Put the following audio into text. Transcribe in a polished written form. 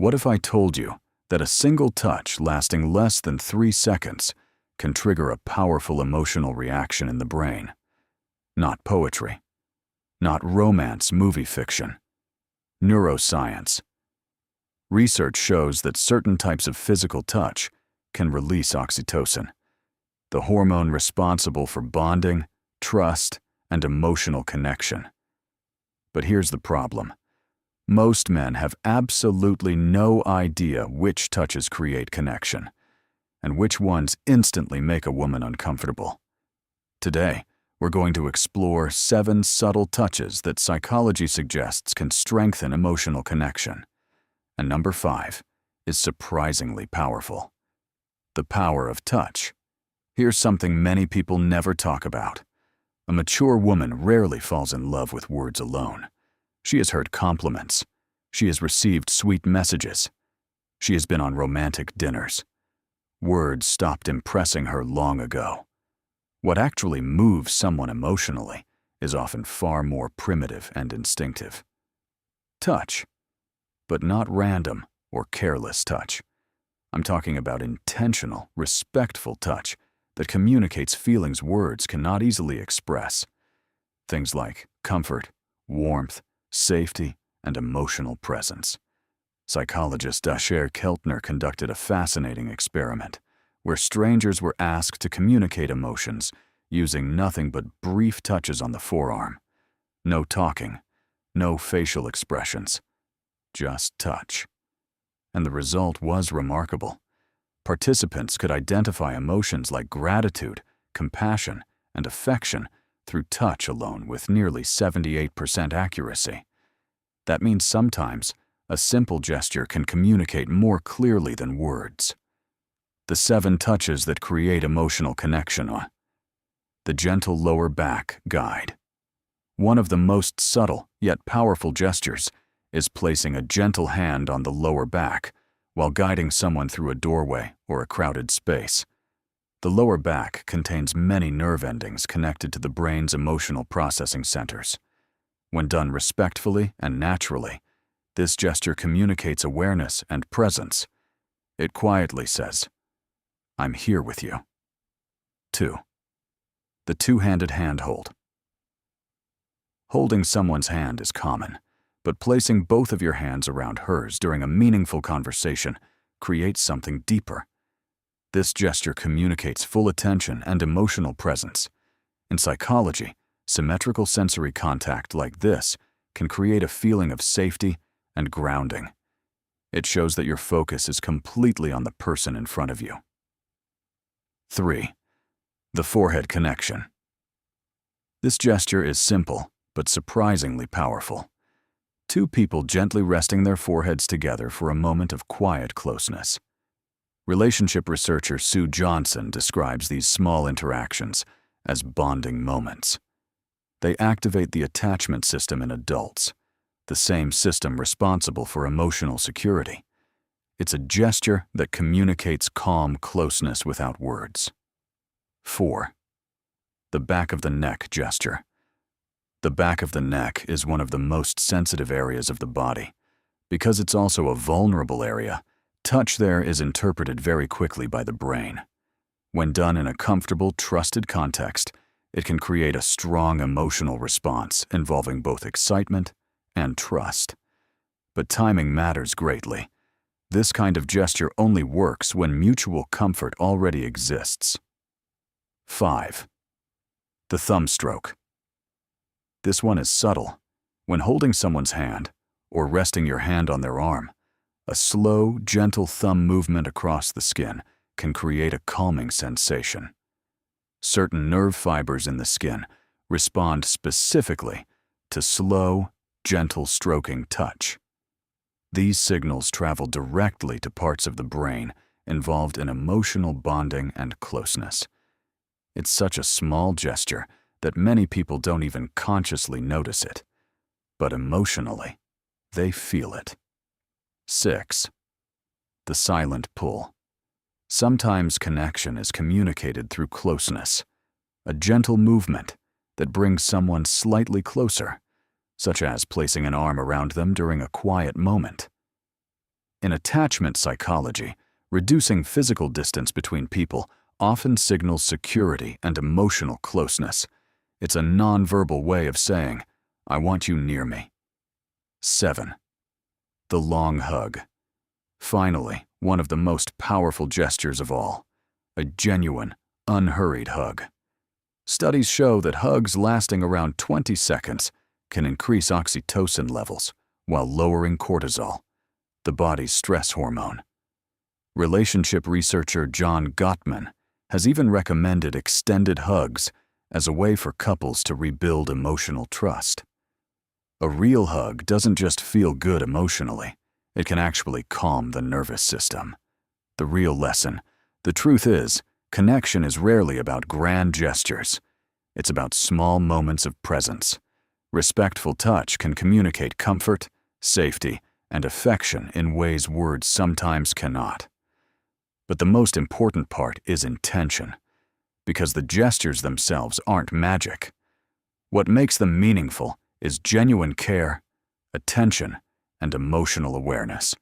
What if I told you that a single touch lasting less than 3 seconds can trigger a powerful emotional reaction in the brain? Not poetry, not romance movie fiction. Neuroscience. Research shows that certain types of physical touch can release oxytocin, the hormone responsible for bonding, trust, and emotional connection. But here's the problem. Most men have absolutely no idea which touches create connection, and which ones instantly make a woman uncomfortable. Today, we're going to explore 7 subtle touches that psychology suggests can strengthen emotional connection. And number 5 is surprisingly powerful. The power of touch. Here's something many people never talk about. A mature woman rarely falls in love with words alone. She has heard compliments. She has received sweet messages. She has been on romantic dinners. Words stopped impressing her long ago. What actually moves someone emotionally is often far more primitive and instinctive. Touch. But not random or careless touch. I'm talking about intentional, respectful touch that communicates feelings words cannot easily express. Things like comfort, warmth, safety, and emotional presence. Psychologist Asher Keltner conducted a fascinating experiment where strangers were asked to communicate emotions using nothing but brief touches on the forearm. No talking, no facial expressions, just touch. And the result was remarkable. Participants could identify emotions like gratitude, compassion, and affection through touch alone with nearly 78% accuracy. That means sometimes a simple gesture can communicate more clearly than words. The 7 touches that create emotional connection are the gentle lower back guide. One of the most subtle yet powerful gestures is placing a gentle hand on the lower back while guiding someone through a doorway or a crowded space. The lower back contains many nerve endings connected to the brain's emotional processing centers. When done respectfully and naturally, this gesture communicates awareness and presence. It quietly says, "I'm here with you." 2. The two-handed handhold. Holding someone's hand is common, but placing both of your hands around hers during a meaningful conversation creates something deeper. This gesture communicates full attention and emotional presence. In psychology, symmetrical sensory contact like this can create a feeling of safety and grounding. It shows that your focus is completely on the person in front of you. 3. The forehead connection. This gesture is simple, but surprisingly powerful. 2 people gently resting their foreheads together for a moment of quiet closeness. Relationship researcher Sue Johnson describes these small interactions as bonding moments. They activate the attachment system in adults, the same system responsible for emotional security. It's a gesture that communicates calm closeness without words. 4. The back of the neck gesture. The back of the neck is one of the most sensitive areas of the body. Because it's also a vulnerable area, touch there is interpreted very quickly by the brain. When done in a comfortable, trusted context, it can create a strong emotional response involving both excitement and trust. But timing matters greatly. This kind of gesture only works when mutual comfort already exists. 5. The thumb stroke. This one is subtle. When holding someone's hand, or resting your hand on their arm, a slow, gentle thumb movement across the skin can create a calming sensation. Certain nerve fibers in the skin respond specifically to slow, gentle stroking touch. These signals travel directly to parts of the brain involved in emotional bonding and closeness. It's such a small gesture that many people don't even consciously notice it, but emotionally, they feel it. 6. The silent pull. Sometimes connection is communicated through closeness, a gentle movement that brings someone slightly closer, such as placing an arm around them during a quiet moment. In attachment psychology, reducing physical distance between people often signals security and emotional closeness. It's a nonverbal way of saying, "I want you near me." 7. The long hug. Finally, one of the most powerful gestures of all, a genuine, unhurried hug. Studies show that hugs lasting around 20 seconds can increase oxytocin levels while lowering cortisol, the body's stress hormone. Relationship researcher John Gottman has even recommended extended hugs as a way for couples to rebuild emotional trust. A real hug doesn't just feel good emotionally, it can actually calm the nervous system. The real lesson: the truth is, connection is rarely about grand gestures. It's about small moments of presence. Respectful touch can communicate comfort, safety, and affection in ways words sometimes cannot. But the most important part is intention, because the gestures themselves aren't magic. What makes them meaningful is genuine care, attention, and emotional awareness.